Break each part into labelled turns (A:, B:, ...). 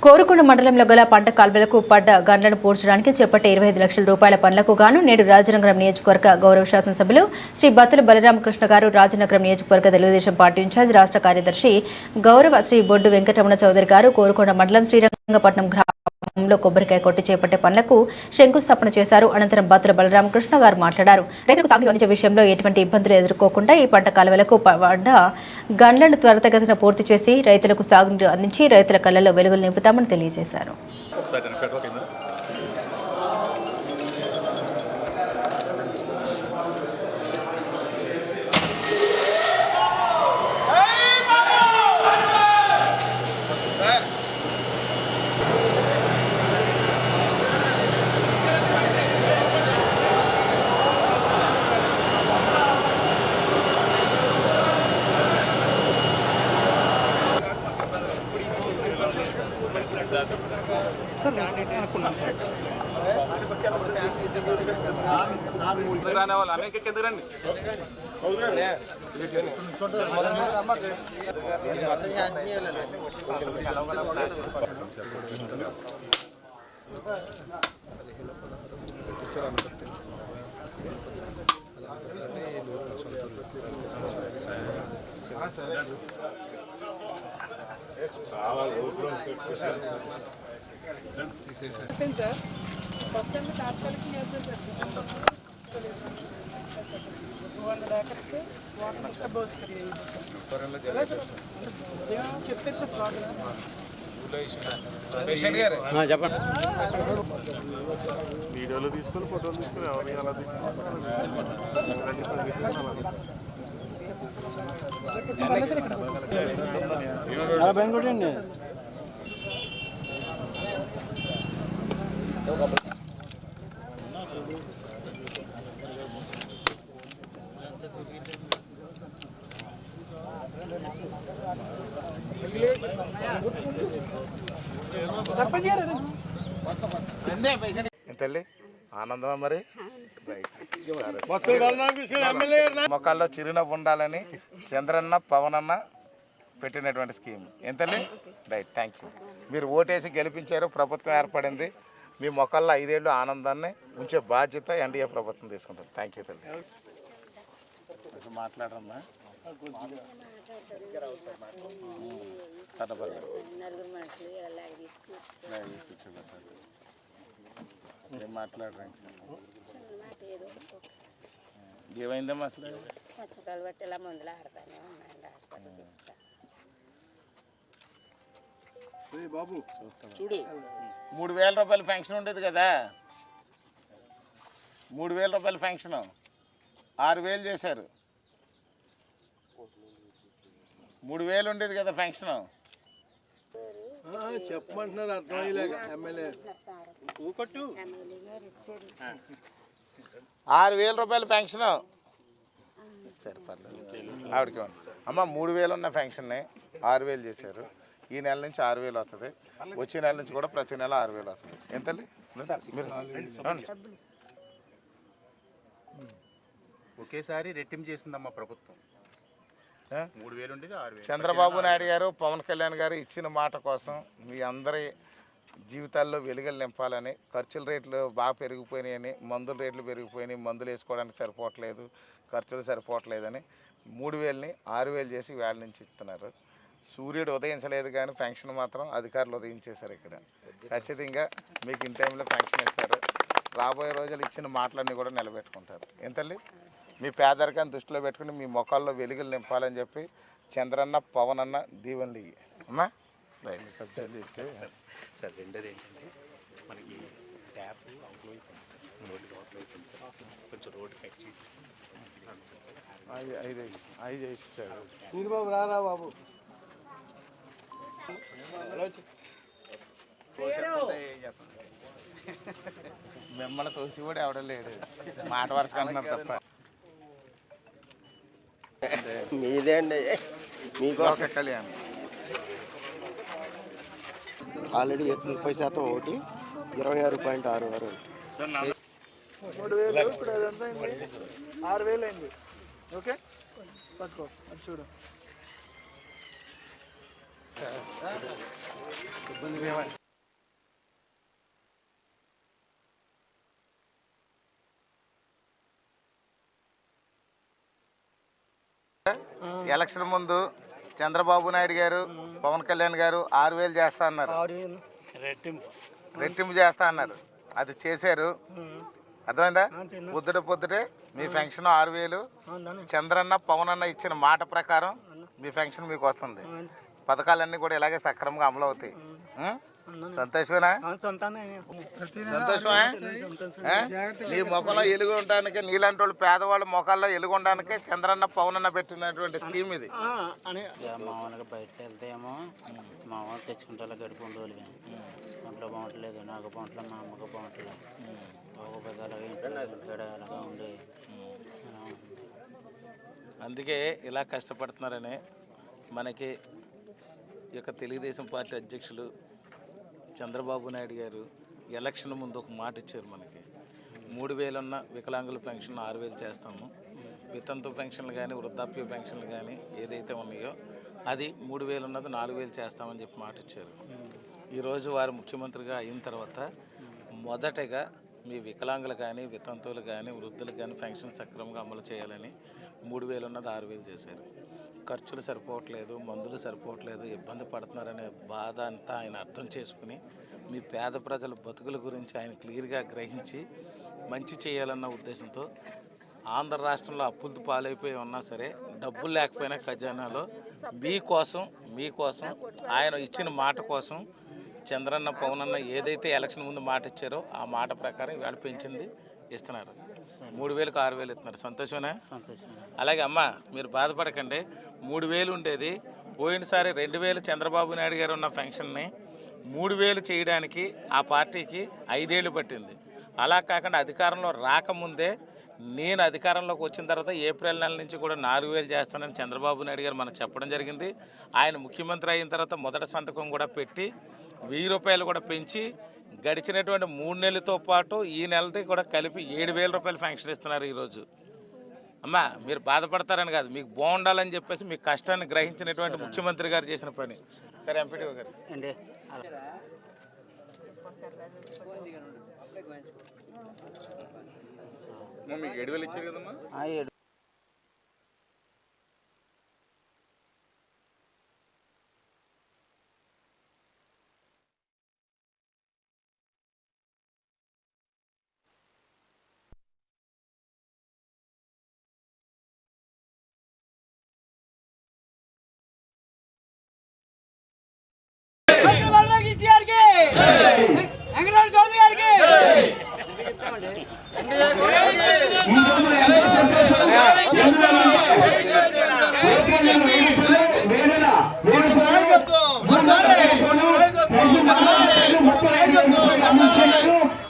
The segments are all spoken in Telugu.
A: కోరుకొండ మండలంలో గల పంట కాల్వలకు పడ్డ గండ్లను పూడ్చడానికి చేపట్టే 25 లక్షల రూపాయల పనులకు గాను నేడు రాజనగరం నియోజకవర్గ గౌరవ శాసనసభ్యులు శ్రీ బత్తుల బలరామకృష్ణ గారు రాజనగరం నియోజకవర్గ తెలుగుదేశం పార్టీ ఇన్ఛార్జ్ రాష్ట్ర కార్యదర్శి గౌరవ శ్రీ బొడ్డు వెంకటరమణ చౌదరి గారు కోరుకొండ మండలం శ్రీరంగపట్నం గ్రామంలో కొబ్బరికాయ కొట్టి చేపట్టే పనులకు శంకుస్థాపన చేశారు. అనంతరం బత్తుల బలరామకృష్ణ గారు మాట్లాడారు. రైతులకు సాగునీరు అందించే విషయంలో ఎటువంటి ఇబ్బందులు ఎదుర్కోకుండా ఈ పంట కాలువలకు పడ్డ గండ్లను త్వరితగతిన పూర్తి చేసి రైతులకు సాగునీరు అందించి రైతుల కళ్ళలో వెలుగులు నింపుతామని తెలియజేశారు.
B: వీడియోలు తీసుకొని ఫోటోలు తీసుకొని ఎవరిని అలా తీసుకుంటారు.
C: తల్లి ఆనందమా మరి మొక్కల్లో చిరునవ్వు ఉండాలని చంద్రన్న పవనన్న పెట్టినటువంటి స్కీమ్ ఎంతలే రైట్. Thank you. మీరు ఓటేసి గెలిపించారు, ప్రభుత్వం ఏర్పడింది. మీ మొక్కల్లో 5 ఏళ్ళు ఆనందాన్ని ఉంచే బాధ్యత ఎన్డీఏ ప్రభుత్వం తీసుకుంటుంది. థ్యాంక్ యూ తల్లి. మాట్లాడమ్మా మాట్లాడరా ఏమైందమ్మా అసలు బాబు చూడు 3000 రూపాయల ఫంక్షన్ ఉండేది కదా, 3000 రూపాయల ఫంక్షన్ 6000 చేశారు. 3000 ఉండేది కదా ఫంక్షన్.
B: చెప్పమంటున్నారు అర్థమయ్యేలాగా. ఎమ్మెల్యే
C: 6000 రూపాయల ఫంక్షన్ సరే పర్లేదు ఆవిడకి అమ్మ. 3000 ఉన్న ఫంక్షన్ని 6000 చేశారు. ఈ నెల నుంచి 6000 వస్తుంది, వచ్చే నెల నుంచి కూడా ప్రతి నెల 6000 వస్తుంది. ఎంతలే
D: ఒకేసారి రెట్టింపు చేసిందమ్మా ప్రభుత్వం. 3000 ఉండేది 6000.
C: చంద్రబాబు నాయుడు గారు, పవన్ కళ్యాణ్ గారు ఇచ్చిన మాట కోసం మీ అందరి జీవితాల్లో వెలుగులు నింపాలని, ఖర్చుల రేట్లు బాగా పెరిగిపోయినాయని, మందుల రేట్లు పెరిగిపోయినాయి, మందులు వేసుకోవడానికి సరిపోవట్లేదు, ఖర్చులు సరిపోవట్లేదని 3000ని 6000 చేసి వేళ నుంచి ఇస్తున్నారు. సూర్యుడు ఉదయించలేదు కానీ ఫంక్షన్ మాత్రం అధికారులు ఉదయించేశారు. ఇక్కడ ఖచ్చితంగా మీకు ఇన్ టైంలో ఫంక్షన్ ఇస్తారు. రాబోయే రోజులు ఇచ్చిన మాటలన్నీ కూడా నిలబెట్టుకుంటారు. ఎంతల్లి మీ పేదరికాన్ని దృష్టిలో పెట్టుకుని మీ మొక్కల్లో వెలుగులు నింపాలని చెప్పి చంద్రన్న పవనన్న దీవెనలు ఇవి అమ్మా.
D: సార్ రెండోది ఏంటంటే మనకి ట్యాప్ అవుట్లో అయిపోయింది సార్, రోడ్డు అవుట్లో అయిపోయింది సార్, కొంచెం రోడ్డు కట్ చేసి
C: 5 ఇచ్చారు.
B: బాబు రారా బాబు.
C: మిమ్మల్ని తోసి కూడా ఎవడో లేడు, మాట వరుస అంటున్నారు తప్ప.
E: మీదే అండి మీకోసం
C: కళ్యాణ్
E: ఆల్రెడీ 30% ఒకటి 26.66
B: 3000 ఇప్పుడు అదంతా అయింది 6000 అయింది. ఓకే పట్టుకో అది చూడు.
C: ఎలక్షన్ ముందు చంద్రబాబు నాయుడు గారు పవన్ కళ్యాణ్ గారు 6,000 చేస్తా అన్నారు, రెట్టింపు చేస్తా అన్నారు. అది చేశారు. అర్థమైందా? పొద్దుటే మీ పెన్షన్ 6,000. చంద్రన్న పవన్ అన్న ఇచ్చిన మాట ప్రకారం మీ పెన్షన్ మీకు వస్తుంది. పథకాలన్నీ కూడా ఇలాగే సక్రమంగా అమలు అవుతాయి. సంతోషమేనా? సంతోషమే. నీ ముఖంలో ఎలుగు ఉండడానికి, నీలాంటి వాళ్ళు పేదవాళ్ళ ముఖాల్లో ఎలుగు ఉండడానికి చంద్రన్న పవన్ అన్న పెట్టినటువంటి స్కీమ్ ఇది.
F: మామూలుగా బయటకు వెళ్తే ఏమో మామూలు తెచ్చుకుంటే గడిపి ఉండేవాళ్ళు, ఒంట్లో బాగుంటలేదు, నాకు బాగుంటలేదు, మా అమ్మకు బాగుంటలేదు, ఒక పెద్దలాగా ఇంట్లో అలాగా ఉండే.
C: అందుకే ఇలా కష్టపడుతున్నారని మనకి ఈ యొక్క తెలుగుదేశం పార్టీ అధ్యక్షులు చంద్రబాబు నాయుడు గారు ఎలక్షన్ ముందు ఒక మాట ఇచ్చారు. మనకి 3,000 ఉన్న వికలాంగుల పెన్షన్ 6,000 చేస్తాము, వితంతు పెన్షన్లు కానీ వృద్ధాప్య పెన్షన్లు కానీ ఏదైతే ఉన్నాయో అది 3,000 ఉన్నది 4,000 చేస్తామని చెప్పి మాట ఇచ్చారు. ఈరోజు వారు ముఖ్యమంత్రిగా అయిన తర్వాత మొదటగా మీ వికలాంగులు కానీ వితంతువులు కానీ వృద్ధులు కానీ పెన్షన్ సక్రమంగా అమలు చేయాలని 3,000 ఉన్నది 6,000 చేశారు. ఖర్చులు సరిపోవట్లేదు, మందులు సరిపోవట్లేదు, ఇబ్బంది పడుతున్నారనే బాధ అంతా ఆయన అర్థం చేసుకుని మీ పేద ప్రజల బతుకుల గురించి ఆయన క్లియర్గా గ్రహించి మంచి చేయాలన్న ఉద్దేశంతో ఆంధ్ర రాష్ట్రంలో అప్పులతో పాలైపోయి ఉన్నా సరే డబ్బులు లేకపోయినా ఖజానాలో మీకోసం ఆయన ఇచ్చిన మాట కోసం చంద్రన్న పవన్ అన్న ఏదైతే ఎలక్షన్ ముందు మాట ఇచ్చారో ఆ మాట ప్రకారం ఇవాళ పెంచింది ఇస్తున్నారు. 3,000కు 6,000 ఇస్తున్నారు. సంతోషమేనా? అలాగే అమ్మ మీరు బాధపడకండి. 3,000 ఉండేది, పోయినసారి 2,000 చంద్రబాబు నాయుడు గారు ఉన్న పెన్షన్ని 3,000 చేయడానికి ఆ పార్టీకి 5 ఏళ్ళు పట్టింది. అలా కాకుండా అధికారంలో రాకముందే నేను అధికారంలోకి వచ్చిన తర్వాత ఏప్రిల్ నెల నుంచి కూడా 4,000 చేస్తానని చంద్రబాబు నాయుడు గారు మనకు చెప్పడం జరిగింది. ఆయన ముఖ్యమంత్రి అయిన తర్వాత మొదటి సంతకం కూడా పెట్టి 1,000 రూపాయలు కూడా పెంచి గడిచినటువంటి 3 నెలలతో పాటు ఈ నెలది కూడా కలిపి 7,000 రూపాయలు పెన్షన్ ఇస్తున్నారు ఈరోజు. అమ్మ మీరు బాధపడతారని కాదు, మీకు బాగుండాలని చెప్పేసి మీ కష్టాన్ని గ్రహించినటువంటి ముఖ్యమంత్రి గారు చేసిన పని. సరే ఎంపీడీ గారు
F: అండి,
C: మీకు 7,000 ఇచ్చారు కదమ్మా.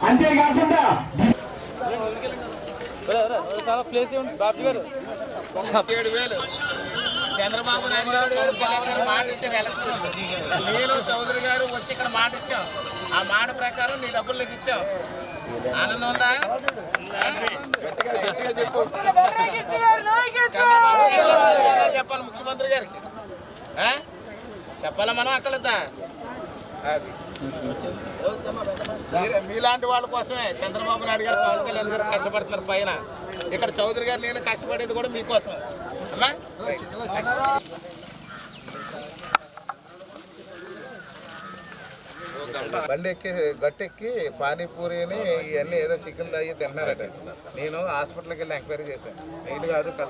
B: అంతేకాకుండా
C: చంద్రబాబు నాయుడు గారు మాట ఇచ్చారు ఎలక్షన్. నేను చౌదరి గారు వచ్చి ఇక్కడ మాట ఇచ్చాం. ఆ మాట ప్రకారం నీ డబ్బులు నీకు ఇచ్చాం. ఆనందం ఉందా? చెప్పాలి ముఖ్యమంత్రి గారికి, చెప్పాలా మనం అక్కలద్దా? అది మీలాంటి వాళ్ళ కోసమే చంద్రబాబు నాయుడు గారు పవన్ కళ్యాణ్ గారు కష్టపడుతున్నారు. పైన ఇక్కడ చౌదరి గారు నేను కష్టపడేది కూడా మీకోసం. అమ్మా బండి ఎక్కి గట్టెక్కి పానీపూరిని ఇవన్నీ ఏదో చికెన్ తాగి తింటున్నారట. నేను హాస్పిటల్కి వెళ్ళి ఎంక్వైరీ చేశాను. నైట్ కాదు